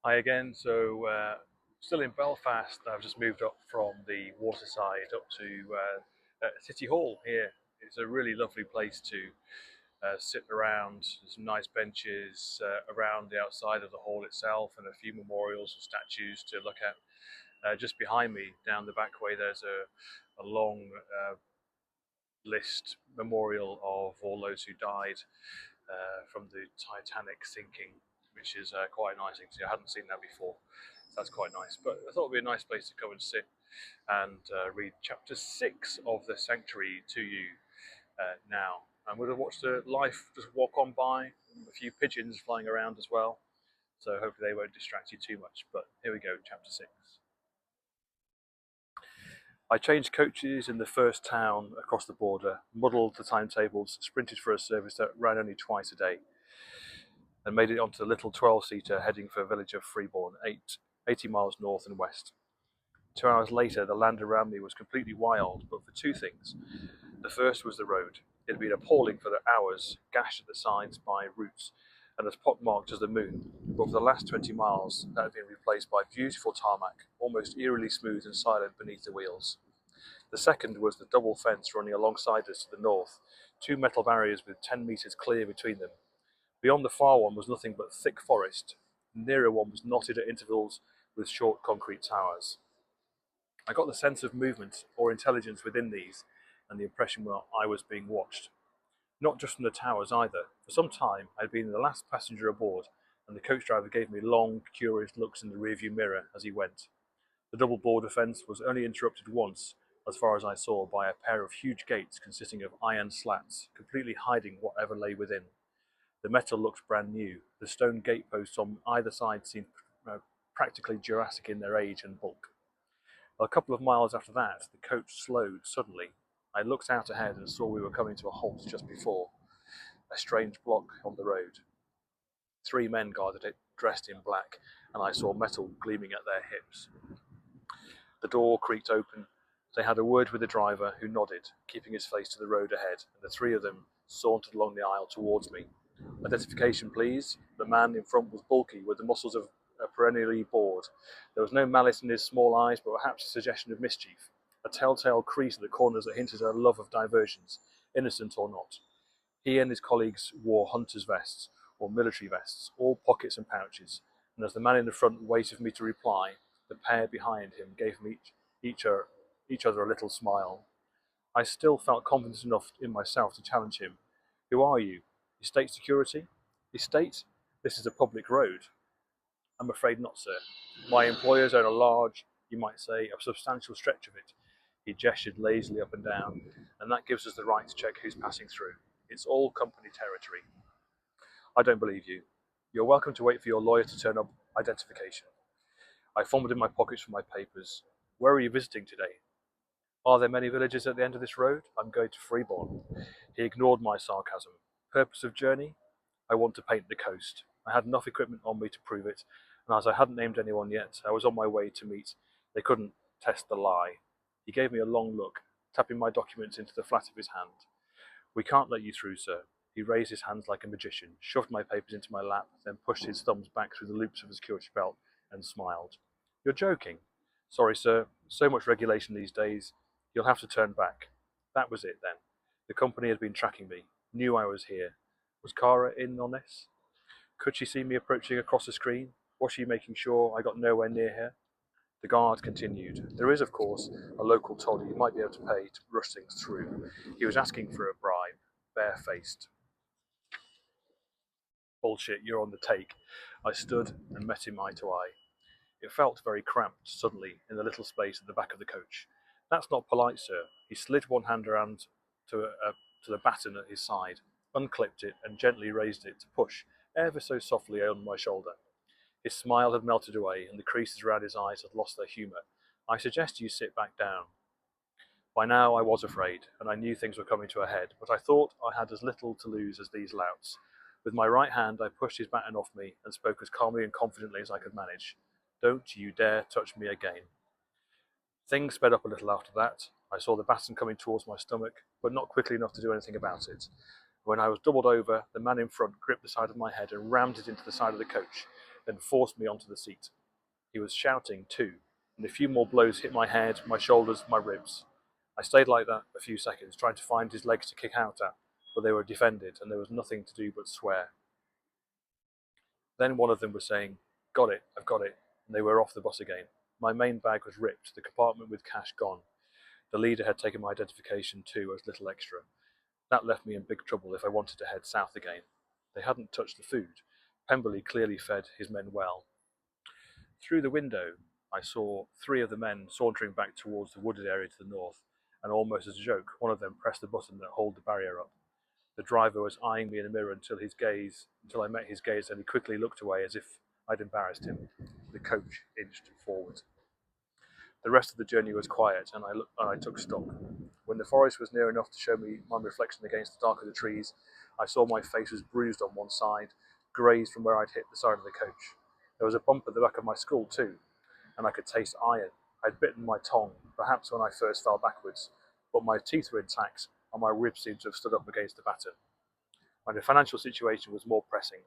Hi again. Still in Belfast. I've just moved up from the waterside up to City Hall here. It's a really lovely place to sit around. There's some nice benches around the outside of the hall itself, and a few memorials and statues to look at. Just behind me, down the back way, there's a long list memorial of all those who died from the Titanic sinking, which is quite a nice thing to see. I hadn't seen that before, so that's quite nice. But I thought it'd be a nice place to come and sit and read chapter 6 of The Sanctuary to you now. I'm going to watch the life just walk on by, a few pigeons flying around as well, so hopefully they won't distract you too much. But here we go, chapter 6. I changed coaches in the first town across the border, muddled the timetables, sprinted for a service that ran only twice a day, and made it onto the little 12-seater heading for the village of Freeborn, 80 miles north and west. 2 hours later, the land around me was completely wild, but for two things. The first was the road. It had been appalling for the hours, gashed at the sides by roots, and as pockmarked as the moon. But for the last 20 miles, that had been replaced by beautiful tarmac, almost eerily smooth and silent beneath the wheels. The second was the double fence running alongside us to the north, two metal barriers with 10 metres clear between them. Beyond the far one was nothing but thick forest. The nearer one was knotted at intervals with short concrete towers. I got the sense of movement or intelligence within these, and the impression that I was being watched. Not just from the towers either. For some time I had been the last passenger aboard, and the coach driver gave me long, curious looks in the rearview mirror as he went. The double border fence was only interrupted once, as far as I saw, by a pair of huge gates consisting of iron slats, completely hiding whatever lay within. The metal looked brand new. The stone gateposts on either side seemed practically Jurassic in their age and bulk. A couple of miles after that, the coach slowed suddenly. I looked out ahead and saw we were coming to a halt just before a strange block on the road. Three men guarded it, dressed in black, and I saw metal gleaming at their hips. The door creaked open. They had a word with the driver, who nodded, keeping his face to the road ahead, and the three of them sauntered along the aisle towards me. Identification, please. The man in front was bulky, with the muscles of a perennially bored. There was no malice in his small eyes, but perhaps a suggestion of mischief. A telltale crease at the corners that hinted at a love of diversions, innocent or not. He and his colleagues wore hunter's vests, or military vests, all pockets and pouches, and as the man in the front waited for me to reply, the pair behind him gave me each other a little smile. I still felt confident enough in myself to challenge him. Who are you? Estate security? Estate? This is a public road. I'm afraid not, sir. My employers own a large, you might say, a substantial stretch of it. He gestured lazily up and down, and that gives us the right to check who's passing through. It's all company territory. I don't believe you. You're welcome to wait for your lawyer to turn up. Identification. I fumbled in my pockets for my papers. Where are you visiting today? Are there many villages at the end of this road? I'm going to Freeborn. He ignored my sarcasm. Purpose of journey? I want to paint the coast. I had enough equipment on me to prove it, and as I hadn't named anyone yet, I was on my way to meet. They couldn't test the lie. He gave me a long look, tapping my documents into the flat of his hand. We can't let you through, sir. He raised his hands like a magician, shoved my papers into my lap, then pushed his thumbs back through the loops of his security belt and smiled. You're joking. Sorry, sir. So much regulation these days. You'll have to turn back. That was it, then. The company had been tracking me, knew I was here. Was Kara in on this? Could she see me approaching across the screen? Was she making sure I got nowhere near her? The guard continued. There is, of course, a local toddy you might be able to pay to rush things through. He was asking for a bribe, barefaced. Bullshit, you're on the take. I stood and met him eye to eye. It felt very cramped suddenly in the little space at the back of the coach. That's not polite, sir. He slid one hand around to the baton at his side, unclipped it, and gently raised it to push, ever so softly, on my shoulder. His smile had melted away, and the creases around his eyes had lost their humour. I suggest you sit back down. By now I was afraid, and I knew things were coming to a head, but I thought I had as little to lose as these louts. With my right hand I pushed his baton off me and spoke as calmly and confidently as I could manage. Don't you dare touch me again. Things sped up a little after that. I saw the baton coming towards my stomach, but not quickly enough to do anything about it. When I was doubled over, the man in front gripped the side of my head and rammed it into the side of the coach. then forced me onto the seat. He was shouting too, and a few more blows hit my head, my shoulders, my ribs. I stayed like that a few seconds, trying to find his legs to kick out at, but they were defended, and there was nothing to do but swear. Then one of them was saying, "Got it, I've got it," and they were off the bus again. My main bag was ripped, the compartment with cash gone. The leader had taken my identification too as little extra. That left me in big trouble if I wanted to head south again. They hadn't touched the food. Pemberley clearly fed his men well. Through the window, I saw three of the men sauntering back towards the wooded area to the north, and almost as a joke, one of them pressed the button that held the barrier up. The driver was eyeing me in the mirror until I met his gaze, and he quickly looked away as if I'd embarrassed him. The coach inched forward. The rest of the journey was quiet, and I took stock. When the forest was near enough to show me my reflection against the dark of the trees, I saw my face was bruised on one side, grazed from where I'd hit the side of the coach. There was a bump at the back of my skull too, and I could taste iron. I'd bitten my tongue, perhaps when I first fell backwards, but my teeth were intact, and my ribs seemed to have stood up against the batter. My financial situation was more pressing.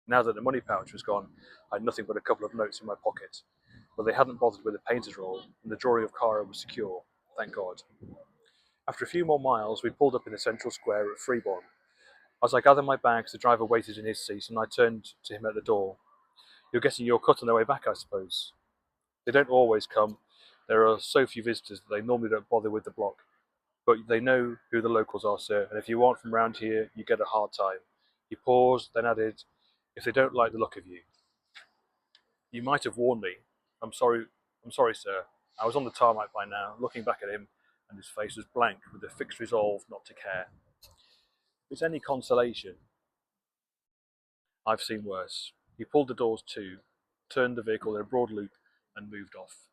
Now that the money pouch was gone, I had nothing but a couple of notes in my pocket. But they hadn't bothered with the painter's roll, and the drawing of Cara was secure, thank God. After a few more miles, we pulled up in the central square at Freeborn. As I gathered my bags, the driver waited in his seat, and I turned to him at the door. "You're getting your cut on their way back, I suppose?" "They don't always come. There are so few visitors that they normally don't bother with the block. But they know who the locals are, sir, and if you aren't from round here, you get a hard time." He paused, then added, "If they don't like the look of you. You might have warned me. I'm sorry, sir." I was on the tarmac by now, looking back at him, and his face was blank with a fixed resolve not to care. If it's any consolation, I've seen worse. He pulled the doors to, turned the vehicle in a broad loop, and moved off.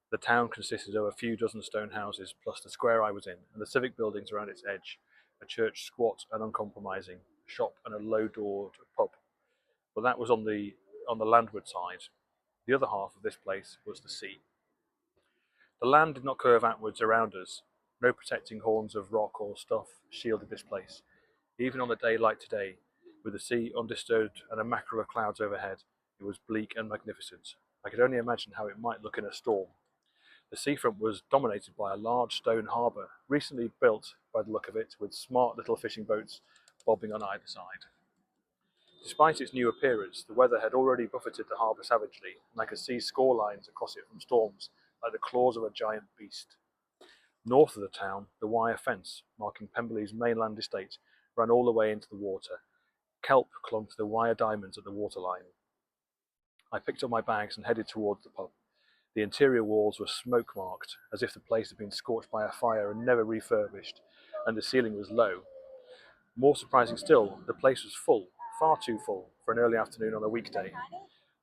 The town consisted of a few dozen stone houses, plus the square I was in, and the civic buildings around its edge, a church squat and uncompromising, a shop and a low-doored pub. But that was on the landward side. The other half of this place was the sea. The land did not curve outwards around us. No protecting horns of rock or stuff shielded this place. Even on a day like today, with the sea undisturbed and a mackerel of clouds overhead, it was bleak and magnificent. I could only imagine how it might look in a storm. The seafront was dominated by a large stone harbour, recently built by the look of it, with smart little fishing boats bobbing on either side. Despite its new appearance, the weather had already buffeted the harbour savagely, and I could see score lines across it from storms, like the claws of a giant beast. North of the town, the wire fence, marking Pemberley's mainland estate, ran all the way into the water. Kelp clung to the wire diamonds at the waterline. I picked up my bags and headed towards the pub. The interior walls were smoke-marked, as if the place had been scorched by a fire and never refurbished, and the ceiling was low. More surprising still, the place was full, far too full, for an early afternoon on a weekday.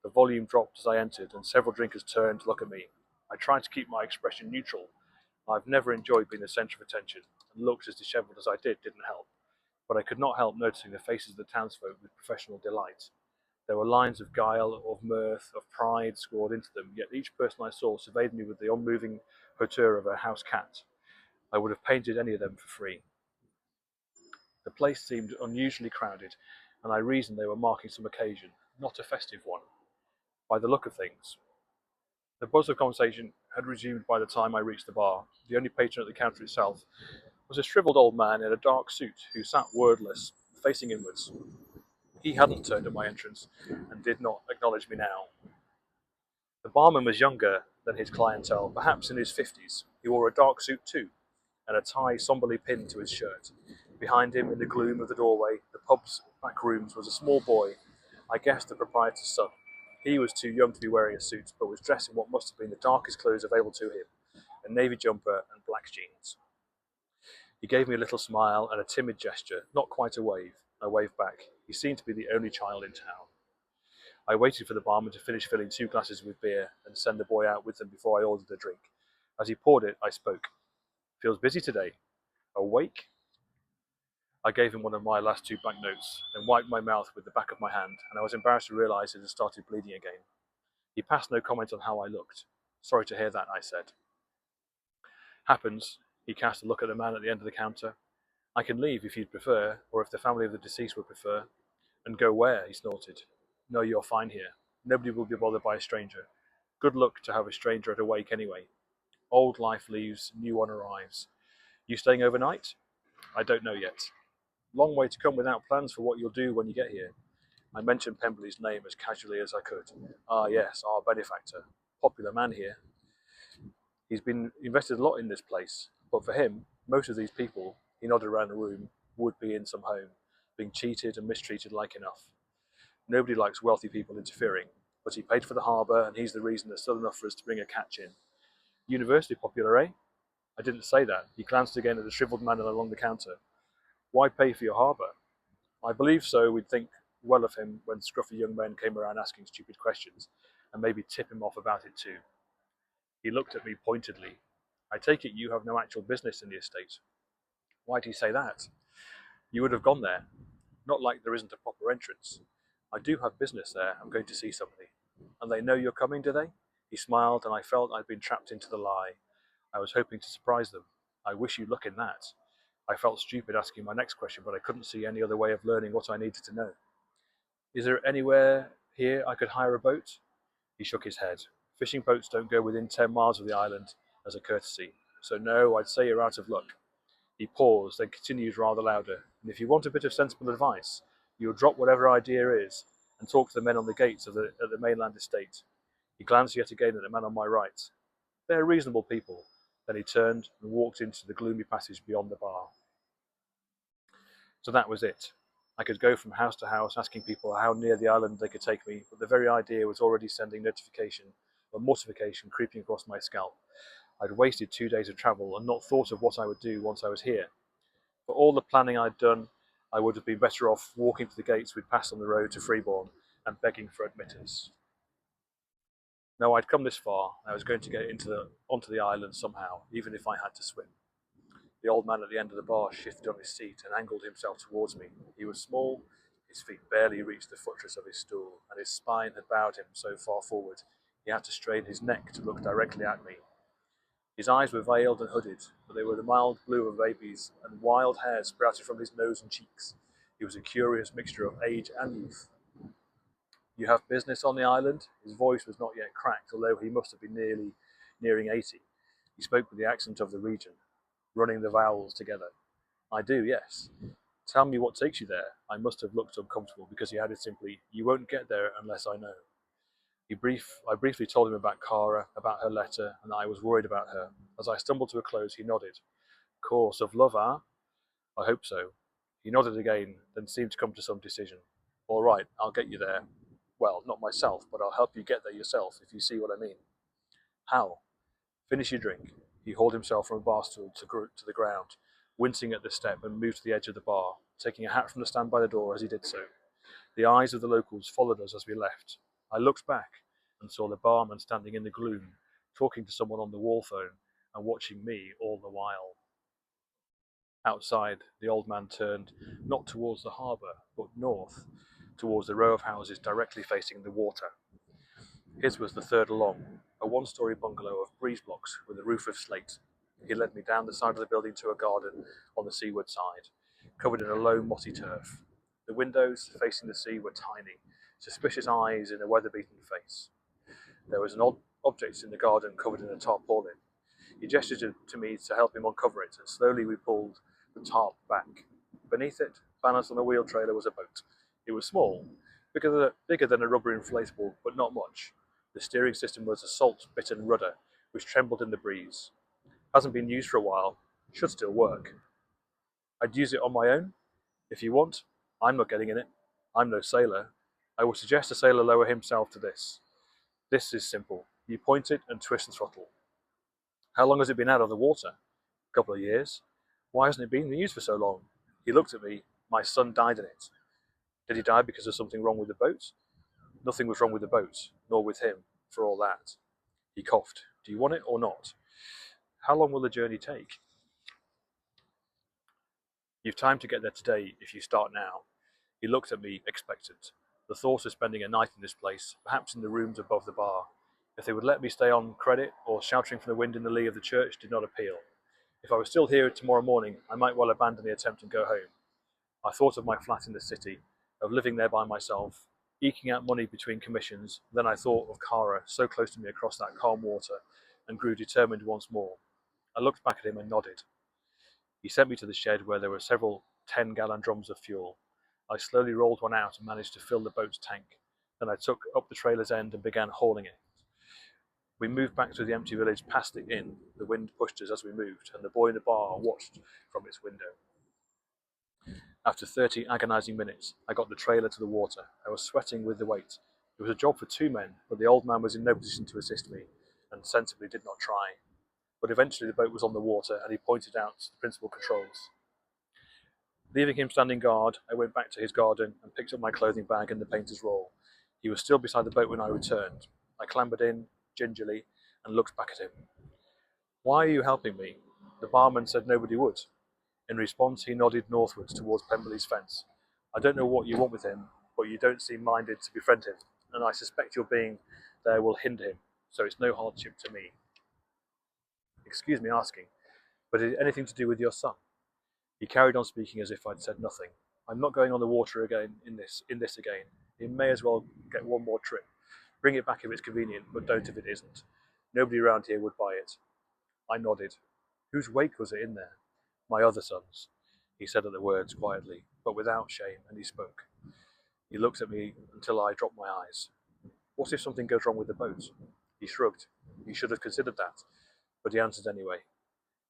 The volume dropped as I entered, and several drinkers turned to look at me. I tried to keep my expression neutral. I've never enjoyed being the centre of attention, and looks as dishevelled as I didn't help. But I could not help noticing the faces of the townsfolk with professional delight. There were lines of guile, of mirth, of pride scored into them, yet each person I saw surveyed me with the unmoving hauteur of a house cat. I would have painted any of them for free. The place seemed unusually crowded, and I reasoned they were marking some occasion, not a festive one, by the look of things. The buzz of conversation had resumed by the time I reached the bar. The only patron at the counter itself was a shriveled old man in a dark suit who sat wordless, facing inwards. He hadn't turned at my entrance, and did not acknowledge me now. The barman was younger than his clientele, perhaps in his 50s. He wore a dark suit too, and a tie somberly pinned to his shirt. Behind him, in the gloom of the doorway, the pub's back rooms, was a small boy, I guessed the proprietor's son. He was too young to be wearing a suit, but was dressed in what must have been the darkest clothes available to him, a navy jumper and black jeans. He gave me a little smile and a timid gesture, not quite a wave. I waved back. He seemed to be the only child in town. I waited for the barman to finish filling 2 glasses with beer and send the boy out with them before I ordered a drink. As he poured it, I spoke. "Feels busy today. Awake?" I gave him one of my last 2 banknotes, then wiped my mouth with the back of my hand, and I was embarrassed to realise it had started bleeding again. He passed no comment on how I looked. "Sorry to hear that," I said. "Happens." He cast a look at the man at the end of the counter. "I can leave if you'd prefer, or if the family of the deceased would prefer." "And go where?" he snorted. No, you're fine here. Nobody will be bothered by a stranger. Good luck to have a stranger at a wake anyway. Old life leaves, new one arrives. You staying overnight? I don't know yet. Long way to come without plans for what you'll do when you get here. I mentioned Pemberley's name as casually as I could. Ah, yes, our benefactor. Popular man here. He's been invested a lot in this place, but for him, most of these people, he nodded around the room, would be in some home, being cheated and mistreated like enough. Nobody likes wealthy people interfering, but he paid for the harbour and he's the reason there's still enough for us to bring a catch in. University popular, eh? I didn't say that. He glanced again at the shriveled man along the counter. Why pay for your harbour? I believe so. We'd think well of him when scruffy young men came around asking stupid questions, and maybe tip him off about it too. He looked at me pointedly. I take it you have no actual business in the estate. Why do you say that? You would have gone there. Not like there isn't a proper entrance. I do have business there. I'm going to see somebody. And they know you're coming, do they? He smiled, and I felt I'd been trapped into the lie. I was hoping to surprise them. I wish you luck in that. I felt stupid asking my next question, but I couldn't see any other way of learning what I needed to know. Is there anywhere here I could hire a boat? He shook his head. Fishing boats don't go within 10 miles of the island as a courtesy, so no, I'd say you're out of luck. He paused, then continued rather louder. And if you want a bit of sensible advice, you'll drop whatever idea is and talk to the men on the gates at the mainland estate. He glanced yet again at the man on my right. They're reasonable people. Then he turned and walked into the gloomy passage beyond the bar. So that was it. I could go from house to house asking people how near the island they could take me, but the very idea was already sending notification or mortification creeping across my scalp. I'd wasted 2 days of travel and not thought of what I would do once I was here. For all the planning I'd done, I would have been better off walking to the gates we'd passed on the road to Freeborn and begging for admittance. No, I'd come this far. I was going to get onto the island somehow, even if I had to swim. The old man at the end of the bar shifted on his seat and angled himself towards me. He was small, his feet barely reached the footrest of his stool, and his spine had bowed him so far forward he had to strain his neck to look directly at me. His eyes were veiled and hooded, but they were the mild blue of a baby's, and wild hair sprouted from his nose and cheeks. He was a curious mixture of age and youth. You have business on the island? His voice was not yet cracked, although he must have been nearing 80. He spoke with the accent of the region, running the vowels together. I do, yes. Tell me what takes you there. I must have looked uncomfortable because he added simply, You won't get there unless I know. I briefly told him about Cara, about her letter, and that I was worried about her. As I stumbled to a close, he nodded. Course of love, ah? I hope so. He nodded again, then seemed to come to some decision. All right, I'll get you there. Well, not myself, but I'll help you get there yourself, if you see what I mean. How? Finish your drink. He hauled himself from a bar stool to the ground, wincing at the step, and moved to the edge of the bar, taking a hat from the stand by the door as he did so. The eyes of the locals followed us as we left. I looked back and saw the barman standing in the gloom, talking to someone on the wall phone and watching me all the while. Outside, the old man turned, not towards the harbour, but north, towards the row of houses directly facing the water. His was the third along, a one-storey bungalow of breeze blocks with a roof of slate. He led me down the side of the building to a garden on the seaward side, covered in a low mossy turf. The windows, facing the sea, were tiny, suspicious eyes in a weather-beaten face. There was an odd object in the garden covered in a tarpaulin. He gestured to me to help him uncover it, and slowly we pulled the tarp back. Beneath it, balanced on a wheel trailer, was a boat. It was small, bigger than a rubber inflatable, but not much. The steering system was a salt-bitten rudder, which trembled in the breeze. Hasn't been used for a while. Should still work. I'd use it on my own. If you want, I'm not getting in it. I'm no sailor. I would suggest a sailor lower himself to this. This is simple. You point it and twist the throttle. How long has it been out of the water? A couple of years. Why hasn't it been used for so long? He looked at me. My son died in it. Did he die because of something wrong with the boat? Nothing was wrong with the boat, nor with him, for all that. He coughed. Do you want it or not? How long will the journey take? You've time to get there today if you start now. He looked at me, expectant. The thought of spending a night in this place, perhaps in the rooms above the bar, if they would let me stay on credit or sheltering from the wind in the lee of the church, did not appeal. If I was still here tomorrow morning, I might well abandon the attempt and go home. I thought of my flat in the city, of living there by myself, eking out money between commissions. Then I thought of Kara so close to me across that calm water and grew determined once more. I looked back at him and nodded. He sent me to the shed where there were several 10-gallon drums of fuel. I slowly rolled one out and managed to fill the boat's tank. Then I took up the trailer's end and began hauling it. We moved back to the empty village past the inn. The wind pushed us as we moved, and the boy in the bar watched from its window. After 30 agonizing minutes, I got the trailer to the water. I was sweating with the weight. It was a job for 2 men, but the old man was in no position to assist me, and sensibly did not try. But eventually the boat was on the water, and he pointed out the principal controls. Leaving him standing guard, I went back to his garden and picked up my clothing bag and the painter's roll. He was still beside the boat when I returned. I clambered in, gingerly, and looked back at him. "Why are you helping me?" The barman said nobody would. In response, he nodded northwards towards Pemberley's fence. "I don't know what you want with him, but you don't seem minded to befriend him, and I suspect your being there will hinder him, so it's no hardship to me." Excuse me asking, but is it anything to do with your son? He carried on speaking as if I'd said nothing. "I'm not going on the water again in this again. He may as well get one more trip. Bring it back if it's convenient, but don't if it isn't. Nobody around here would buy it." I nodded. "Whose wake was it in there?" "My other son's," he said at the words quietly, but without shame, and he spoke. He looked at me until I dropped my eyes. "What if something goes wrong with the boat?" He shrugged. He should have considered that, but he answered anyway.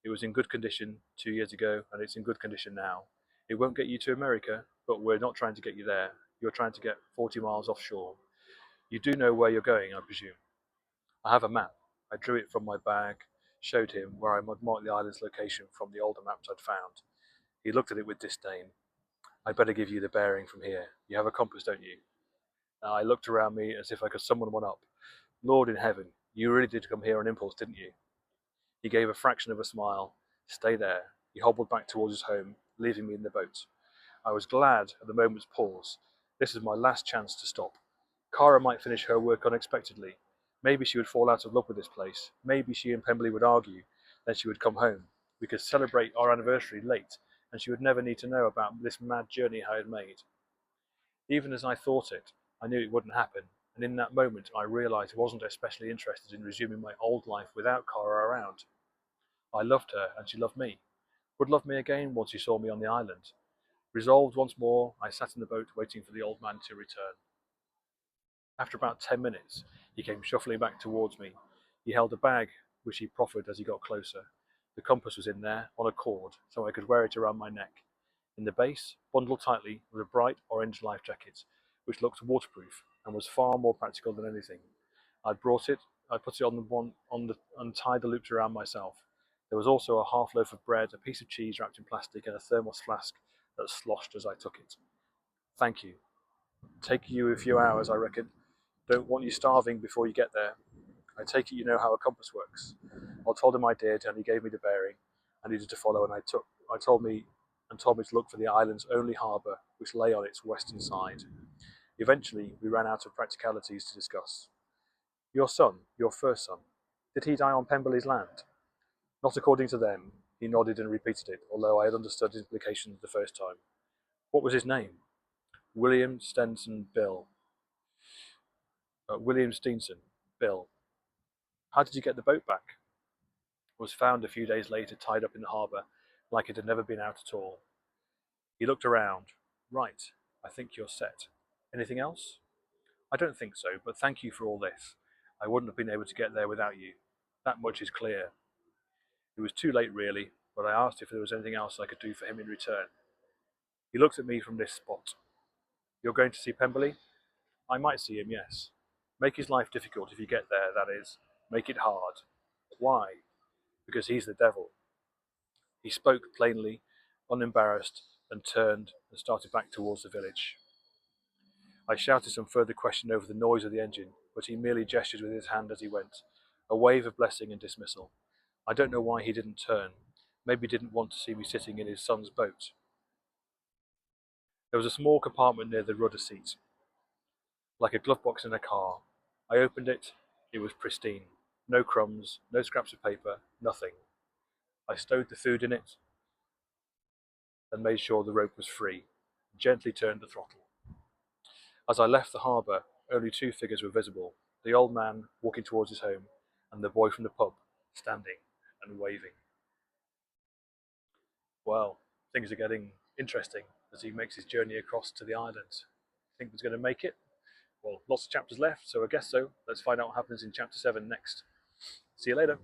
"It was in good condition 2 years ago, and it's in good condition now. It won't get you to America, but we're not trying to get you there. You're trying to get 40 miles offshore. You do know where you're going, I presume?" "I have a map." I drew it from my bag, showed him where I would mark the island's location from the older maps I'd found. He looked at it with disdain. "I'd better give you the bearing from here. You have a compass, don't you?" I looked around me as if I could summon one up. "Lord in heaven, you really did come here on impulse, didn't you?" He gave a fraction of a smile. "Stay there." He hobbled back towards his home, leaving me in the boat. I was glad at the moment's pause. This was my last chance to stop. Kara might finish her work unexpectedly. Maybe she would fall out of love with this place. Maybe she and Pemberley would argue. Then she would come home. We could celebrate our anniversary late, and she would never need to know about this mad journey I had made. Even as I thought it, I knew it wouldn't happen, and in that moment I realized I wasn't especially interested in resuming my old life without Kara around. I loved her, and she loved me. Would love me again once she saw me on the island. Resolved once more, I sat in the boat waiting for the old man to return. After about 10 minutes, he came shuffling back towards me. He held a bag, which he proffered as he got closer. The compass was in there, on a cord, so I could wear it around my neck. In the base, bundled tightly, was a bright orange life jacket, which looked waterproof and was far more practical than anything. I brought it. I put it and tied the loops around myself. There was also a half loaf of bread, a piece of cheese wrapped in plastic, and a thermos flask that sloshed as I took it. "Thank you. Take you a few hours, I reckon. Don't want you starving before you get there. I take it you know how a compass works." I told him I did, and he gave me the bearing I needed to follow, and told me to look for the island's only harbour, which lay on its western side. Eventually, we ran out of practicalities to discuss. "Your son, your first son, did he die on Pemberley's land?" "Not according to them." He nodded and repeated it, although I had understood his implications the first time. "What was his name?" "William Stenson Bill." William Steenson Bill. "How did you get the boat back?" "Was found a few days later tied up in the harbour, like it had never been out at all." He looked around. "Right, I think you're set. Anything else?" "I don't think so, but thank you for all this. I wouldn't have been able to get there without you. That much is clear." It was too late, really, but I asked if there was anything else I could do for him in return. He looked at me from this spot. "You're going to see Pemberley?" "I might see him, yes." "Make his life difficult if you get there, that is. Make it hard." "Why?" "Because he's the devil." He spoke plainly, unembarrassed, and turned and started back towards the village. I shouted some further question over the noise of the engine, but he merely gestured with his hand as he went, a wave of blessing and dismissal. I don't know why he didn't turn. Maybe he didn't want to see me sitting in his son's boat. There was a small compartment near the rudder seat, like a glove box in a car. I opened it. It was pristine. No crumbs, no scraps of paper, nothing. I stowed the food in it and made sure the rope was free, gently turned the throttle. As I left the harbour, only two figures were visible, the old man walking towards his home, and the boy from the pub standing and waving. Well, things are getting interesting as he makes his journey across to the island. Think he's going to make it? Well, lots of chapters left, so I guess so. Let's find out what happens in chapter 7 next. See you later.